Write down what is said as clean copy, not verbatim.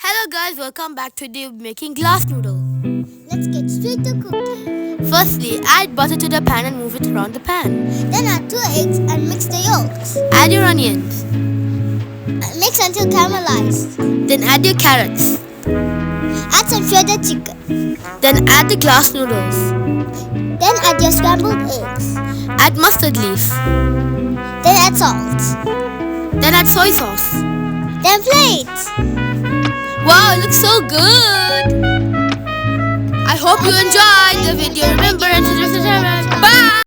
Hello guys, welcome back. Today we're making glass noodle. Let's get straight to cooking. Firstly, add butter to the pan and move it around the pan. Then add 2 eggs and mix the yolks. Add your onions. Mix until caramelized. Then add your carrots. Add some shredded chicken. Then add the glass noodles. Then add your scrambled eggs. Add mustard leaf. Then add salt. Then add soy sauce. Then plate. Wow, it looks so good! I hope you enjoyed the video. Remember, bye!